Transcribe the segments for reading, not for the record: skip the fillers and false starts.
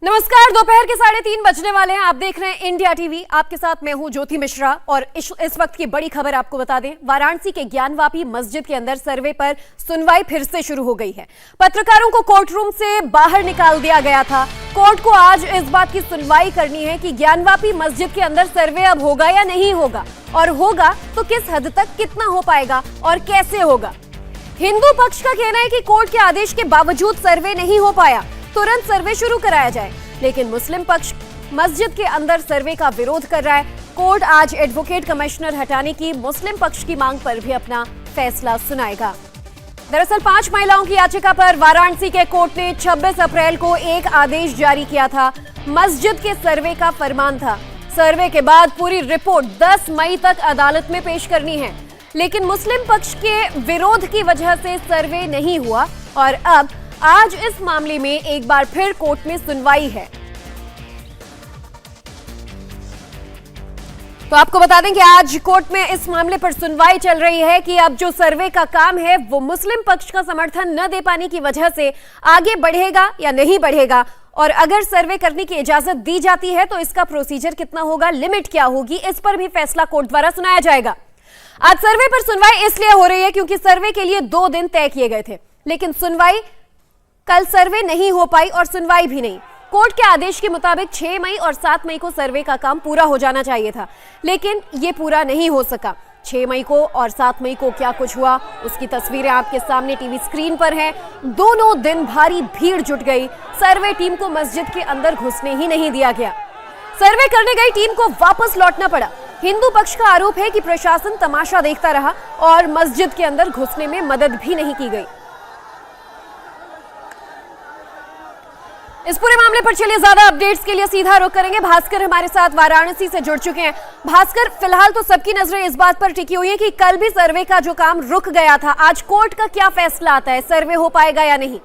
नमस्कार, दोपहर के 3:30 बजने वाले हैं। आप देख रहे हैं इंडिया टीवी। आपके साथ मैं हूं ज्योति मिश्रा और इस वक्त की बड़ी खबर आपको बता दें। वाराणसी के ज्ञानवापी मस्जिद के अंदर सर्वे पर सुनवाई फिर से शुरू हो गई है। पत्रकारों को कोर्ट रूम से बाहर निकाल दिया गया था। कोर्ट को आज इस बात की सुनवाई करनी है कि ज्ञानवापी मस्जिद के अंदर सर्वे अब होगा या नहीं होगा, और होगा तो किस हद तक कितना हो पाएगा और कैसे होगा। हिंदू पक्ष का कहना है कि कोर्ट के आदेश के बावजूद सर्वे नहीं हो पाया, तुरंत सर्वे शुरू कराया जाए। लेकिन मुस्लिम पक्ष मस्जिद के अंदर सर्वे का विरोध कर रहा है। कोर्ट आज एडवोकेट कमिश्नर हटाने की मुस्लिम पक्ष की मांग पर भी अपना फैसला सुनाएगा। दरअसल 5 महिलाओं की याचिका पर वाराणसी के कोर्ट ने 26 अप्रैल को एक आदेश जारी किया था। मस्जिद के सर्वे का फरमान था। सर्वे के बाद पूरी रिपोर्ट 10 मई तक अदालत में पेश करनी है, लेकिन मुस्लिम पक्ष के विरोध की वजह से सर्वे नहीं हुआ और अब आज इस मामले में एक बार फिर कोर्ट में सुनवाई है। तो आपको बता दें कि आज कोर्ट में इस मामले पर सुनवाई चल रही है कि अब जो सर्वे का काम है वो मुस्लिम पक्ष का समर्थन न दे पाने की वजह से आगे बढ़ेगा या नहीं बढ़ेगा, और अगर सर्वे करने की इजाजत दी जाती है तो इसका प्रोसीजर कितना होगा, लिमिट क्या होगी, इस पर भी फैसला कोर्ट द्वारा सुनाया जाएगा। आज सर्वे पर सुनवाई इसलिए हो रही है क्योंकि सर्वे के लिए 2 दिन तय किए गए थे, लेकिन सुनवाई कल सर्वे नहीं हो पाई और सुनवाई भी नहीं। कोर्ट के आदेश के मुताबिक 6 मई और 7 मई को सर्वे का काम पूरा हो जाना चाहिए था, लेकिन ये पूरा नहीं हो सका। 6 मई को और 7 मई को क्या कुछ हुआ उसकी तस्वीरें आपके सामने टीवी स्क्रीन पर हैं। दोनों दिन भारी भीड़ जुट गई। सर्वे टीम को मस्जिद के अंदर घुसने ही नहीं दिया गया। सर्वे करने गई टीम को वापस लौटना पड़ा। हिंदू पक्ष का आरोप है कि प्रशासन तमाशा देखता रहा और मस्जिद के अंदर घुसने में मदद भी नहीं की गई। इस पूरे मामले पर चलिए ज्यादा अपडेट्स के लिए सीधा रुख करेंगे। भास्कर हमारे साथ वाराणसी से जुड़ चुके हैं। भास्कर, फिलहाल तो सबकी नजरें इस बात पर टिकी हुई है कि कल भी सर्वे का जो काम रुक गया था, आज कोर्ट का क्या फैसला आता है, सर्वे हो पाएगा या नहीं?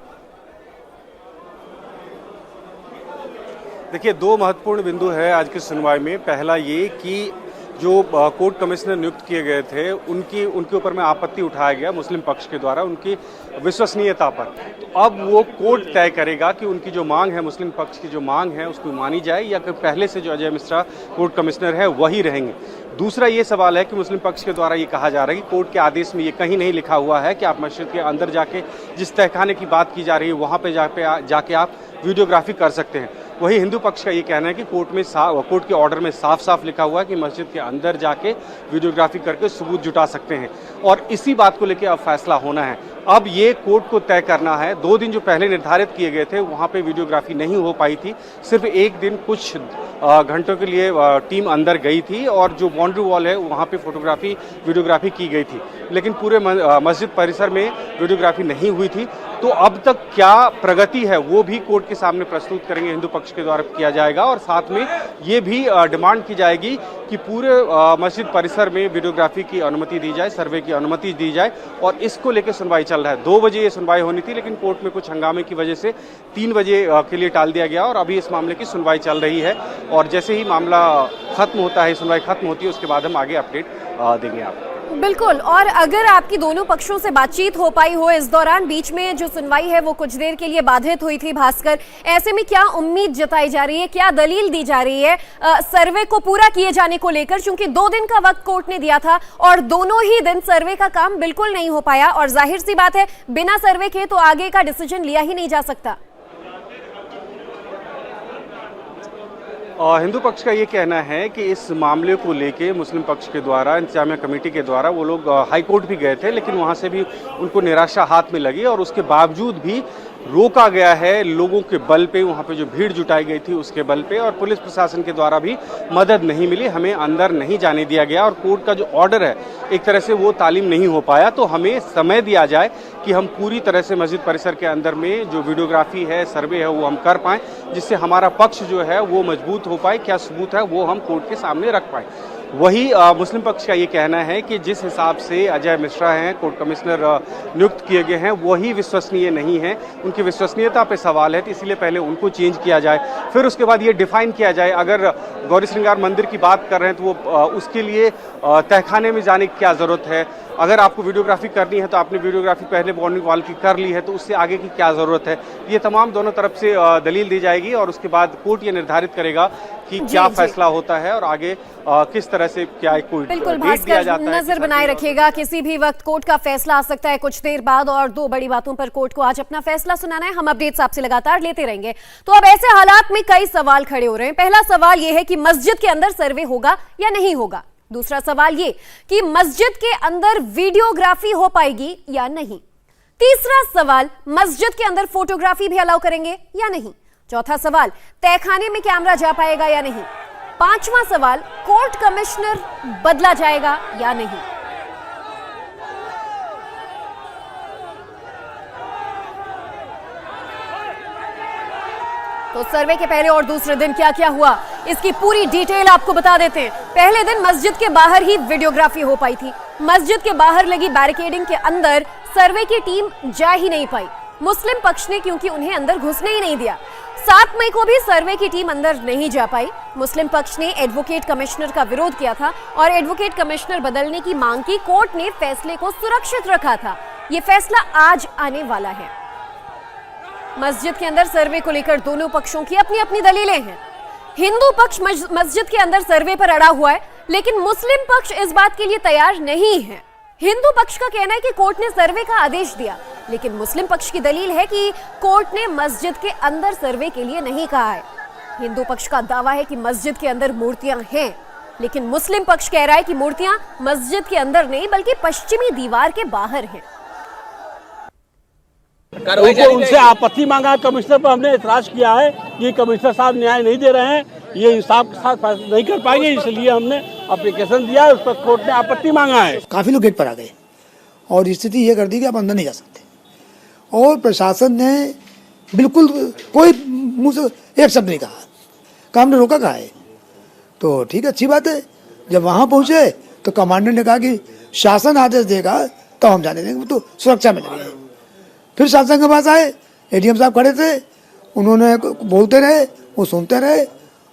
देखिए, 2 महत्वपूर्ण बिंदु है आज की सुनवाई में। पहला ये कि जो कोर्ट कमिश्नर नियुक्त किए गए थे उनके ऊपर में आपत्ति उठाया गया मुस्लिम पक्ष के द्वारा उनकी विश्वसनीयता पर। तो अब वो कोर्ट तय करेगा कि उनकी जो मांग है, मुस्लिम पक्ष की जो मांग है, उसको मानी जाए या कि पहले से जो अजय मिश्रा कोर्ट कमिश्नर है वही रहेंगे। दूसरा ये सवाल है कि मुस्लिम पक्ष के द्वारा ये कहा जा रहा है कि कोर्ट के आदेश में ये कहीं नहीं लिखा हुआ है कि आप मस्जिद के अंदर जाके जिस तहखाने की बात की जा रही है वहाँ पे जाके आप वीडियोग्राफी कर सकते हैं। वही हिंदू पक्ष का ये कहना है कि कोर्ट के ऑर्डर में साफ साफ लिखा हुआ है कि मस्जिद के अंदर जाके वीडियोग्राफी करके सबूत जुटा सकते हैं, और इसी बात को लेकर अब फैसला होना है। अब ये कोर्ट को तय करना है। 2 दिन जो पहले निर्धारित किए गए थे वहाँ पे वीडियोग्राफी नहीं हो पाई थी। सिर्फ एक दिन कुछ घंटों के लिए टीम अंदर गई थी और जो बाउंड्री वॉल है वहाँ पे वीडियोग्राफी की गई थी, लेकिन पूरे मस्जिद परिसर में वीडियोग्राफी नहीं हुई थी। तो अब तक क्या प्रगति है वो भी कोर्ट के सामने प्रस्तुत करेंगे, हिंदू पक्ष के द्वारा किया जाएगा, और साथ में ये भी डिमांड की जाएगी कि पूरे मस्जिद परिसर में वीडियोग्राफी की अनुमति दी जाए, सर्वे की अनुमति दी जाए, और इसको लेकर सुनवाई चल रहा है। 2 बजे ये सुनवाई होनी थी, लेकिन कोर्ट में कुछ हंगामे की वजह से 3 बजे के लिए टाल दिया गया और अभी इस मामले की सुनवाई चल रही है। और जैसे ही मामला खत्म होता है, सुनवाई खत्म होती है, उसके बाद हम आगे अपडेट देंगे आपको। बिल्कुल। और अगर आपकी दोनों पक्षों से बातचीत हो पाई हो इस दौरान, बीच में जो सुनवाई है वो कुछ देर के लिए बाधित हुई थी भास्कर, ऐसे में क्या उम्मीद जताई जा रही है, क्या दलील दी जा रही है सर्वे को पूरा किए जाने को लेकर? क्योंकि 2 दिन का वक्त कोर्ट ने दिया था और दोनों ही दिन सर्वे का काम बिल्कुल नहीं हो पाया, और जाहिर सी बात है बिना सर्वे के तो आगे का डिसीजन लिया ही नहीं जा सकता। हिंदू पक्ष का ये कहना है कि इस मामले को लेके मुस्लिम पक्ष के द्वारा, इंतजामिया कमेटी के द्वारा वो लोग हाई कोर्ट भी गए थे, लेकिन वहाँ से भी उनको निराशा हाथ में लगी और उसके बावजूद भी रोका गया है लोगों के बल पे। वहाँ पे जो भीड़ जुटाई गई थी उसके बल पे, और पुलिस प्रशासन के द्वारा भी मदद नहीं मिली, हमें अंदर नहीं जाने दिया गया, और कोर्ट का जो ऑर्डर है एक तरह से वो तालीम नहीं हो पाया। तो हमें समय दिया जाए कि हम पूरी तरह से मस्जिद परिसर के अंदर में जो वीडियोग्राफी है, सर्वे है, वो हम कर पाएँ, जिससे हमारा पक्ष जो है वो मजबूत हो पाए, क्या सबूत है वो हम कोर्ट के सामने रख पाएँ। वही मुस्लिम पक्ष का ये कहना है कि जिस हिसाब से अजय मिश्रा हैं कोर्ट कमिश्नर नियुक्त किए गए हैं वही विश्वसनीय नहीं है, उनकी विश्वसनीयता पे सवाल है, तो इसीलिए पहले उनको चेंज किया जाए, फिर उसके बाद ये डिफाइन किया जाए। अगर गौरी श्रृंगार मंदिर की बात कर रहे हैं तो वो उसके लिए तहखाने में जाने की क्या ज़रूरत है? अगर आपको वीडियोग्राफी करनी है तो आपने वीडियोग्राफी पहले वार्निंग वॉल की कर ली है, तो उससे आगे की क्या ज़रूरत है? ये तमाम दोनों तरफ से दलील दी जाएगी और उसके बाद कोर्ट ये निर्धारित करेगा कि क्या फैसला होता है और आगे किस तरह से क्या कोई बिल्कुल डेट दिया जाता है। नजर बनाए रखिएगा, किसी भी वक्त कोर्ट का फैसला आ सकता है कुछ देर बाद, और दो बड़ी बातों पर कोर्ट को आज अपना फैसला सुनाना है। हम अपडेट्स आपसे लगातार लेते रहेंगे। तो अब ऐसे हालात में कई सवाल खड़े हो रहे हैं। पहला सवाल यह है कि मस्जिद के अंदर सर्वे होगा या नहीं होगा। दूसरा सवाल ये कि मस्जिद के अंदर वीडियोग्राफी हो पाएगी या नहीं। तीसरा सवाल, मस्जिद के अंदर फोटोग्राफी भी अलाउ करेंगे या नहीं। चौथा सवाल, तहखाने में कैमरा जा पाएगा या नहीं। पांचवा सवाल, कोर्ट कमिश्नर बदला जाएगा या नहीं। तो सर्वे के पहले और दूसरे दिन क्या क्या हुआ, इसकी पूरी डिटेल आपको बता देते हैं। पहले दिन मस्जिद के बाहर ही वीडियोग्राफी हो पाई थी। मस्जिद के बाहर लगी बैरिकेडिंग के अंदर सर्वे की टीम जा ही नहीं पाई, मुस्लिम पक्ष ने, क्योंकि उन्हें अंदर घुसने ही नहीं दिया। 7 मई को भी सर्वे की टीम अंदर नहीं जा पाई। मुस्लिम पक्ष ने एडवोकेट कमिश्नर का विरोध किया था और एडवोकेट कमिश्नर बदलने की मांग की। कोर्ट ने फैसले को सुरक्षित रखा था। यह फैसला आज आने वाला है। मस्जिद के अंदर सर्वे को लेकर दोनों पक्षों की अपनी अपनी दलीलें हैं। हिंदू पक्ष मस्जिद के अंदर सर्वे पर अड़ा हुआ है, लेकिन मुस्लिम पक्ष इस बात के लिए तैयार नहीं है। हिंदू पक्ष का कहना है कि कोर्ट ने सर्वे का आदेश दिया, लेकिन मुस्लिम पक्ष की दलील है कि कोर्ट ने मस्जिद के अंदर सर्वे के लिए नहीं कहा है। हिंदू पक्ष का दावा है कि मस्जिद के अंदर मूर्तियां हैं, लेकिन मुस्लिम पक्ष कह रहा है कि मूर्तियां मस्जिद के अंदर नहीं बल्कि पश्चिमी दीवार के बाहर हैं। उनसे आपत्ति मांगा कमिश्नर पर, हमने एतराज किया है कि कमिश्नर साहब न्याय नहीं दे रहे हैं, ये इंसाफ के साथ फैसला नहीं कर पाएंगे, इसलिए हमने एप्लीकेशन दिया है, उस पर कोर्ट ने आपत्ति मांगा है। काफी लोग गेट पर आ गए और स्थिति ये कर दी कि आप अंदर नहीं जा सकते, और प्रशासन ने बिल्कुल कोई मुंह से एक शब्द नहीं कहा। काम ने रोका कहा है तो ठीक है, अच्छी बात है। जब वहां पहुंचे तो कमांडर ने कहा कि शासन आदेश देगा तो हम जाने देंगे, तो सुरक्षा में लगे। फिर शासन के पास आए, एडीएम साहब खड़े थे, उन्होंने बोलते रहे, वो सुनते रहे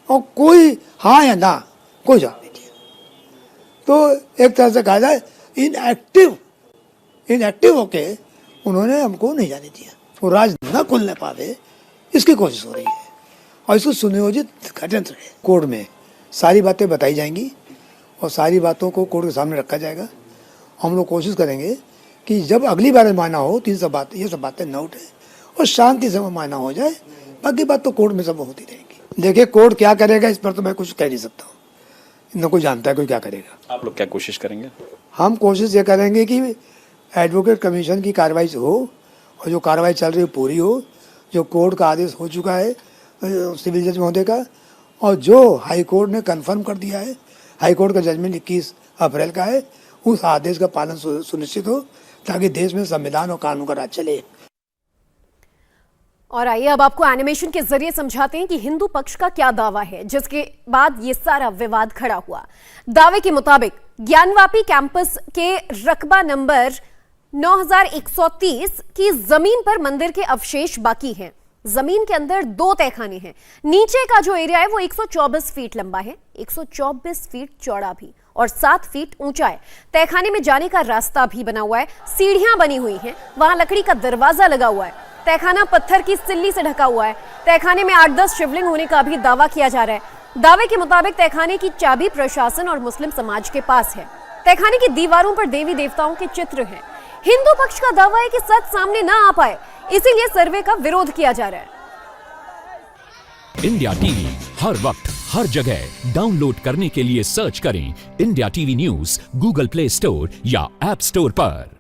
और कोई हाँ या ना कोई जवाब नहीं दिया। तो एक तरह से कहा जाए इनएक्टिव होके उन्होंने हमको नहीं जाने दिया। वो राज न खुलने पावे इसकी कोशिश हो रही है और इसको सुनियोजित षड्यंत्र है। कोर्ट में सारी बातें बताई जाएंगी और सारी बातों को कोर्ट के सामने रखा जाएगा। हम लोग कोशिश करेंगे कि जब अगली बार मायना हो तो ये सब बातें न उठे और शांति से मायना हो जाए। बाकी बात तो कोर्ट में सब होती रहेगी। देखिए कोर्ट क्या करेगा इस पर तो मैं कुछ कह नहीं सकता हूँ, न कोई जानता है कोई क्या करेगा। आप लोग क्या कोशिश करेंगे? हम कोशिश ये करेंगे कि एडवोकेट कमीशन की कार्रवाई हो और जो कार्रवाई चल रही है पूरी हो। जो कोर्ट का आदेश हो चुका है सिविल जज महोदय का, और जो हाई कोर्ट ने कन्फर्म कर दिया है, हाई कोर्ट का जजमेंट 21 अप्रैल का है, उस आदेश का पालन सुनिश्चित हो ताकि देश में संविधान और कानून का राज चले। और आइए अब आपको एनिमेशन के जरिए समझाते हैं कि हिंदू पक्ष का क्या दावा है, जिसके बाद ये सारा विवाद खड़ा हुआ। दावे के मुताबिक ज्ञानवापी कैंपस के रकबा नंबर 9130 की जमीन पर मंदिर के अवशेष बाकी हैं। जमीन के अंदर 2 तहखाने हैं। नीचे का जो एरिया है वो 124 फीट लंबा है, 124 फीट चौड़ा भी और 7 फीट ऊंचा है। तहखाने में जाने का रास्ता भी बना हुआ है, सीढ़ियां बनी हुई हैं, वहां लकड़ी का दरवाजा लगा हुआ है। तहखाना पत्थर की सिल्ली से ढका हुआ है। तहखाने में 8-10 शिवलिंग होने का भी दावा किया जा रहा है। दावे के मुताबिक तहखाने की चाबी प्रशासन और मुस्लिम समाज के पास है। तहखाने की दीवारों पर देवी देवताओं के चित्र हैं। हिंदू पक्ष का दावा है कि सच सामने ना आ पाए, इसीलिए सर्वे का विरोध किया जा रहा है। इंडिया टीवी हर वक्त हर जगह डाउनलोड करने के लिए सर्च करें India TV news Google play store या ऐप स्टोर पर।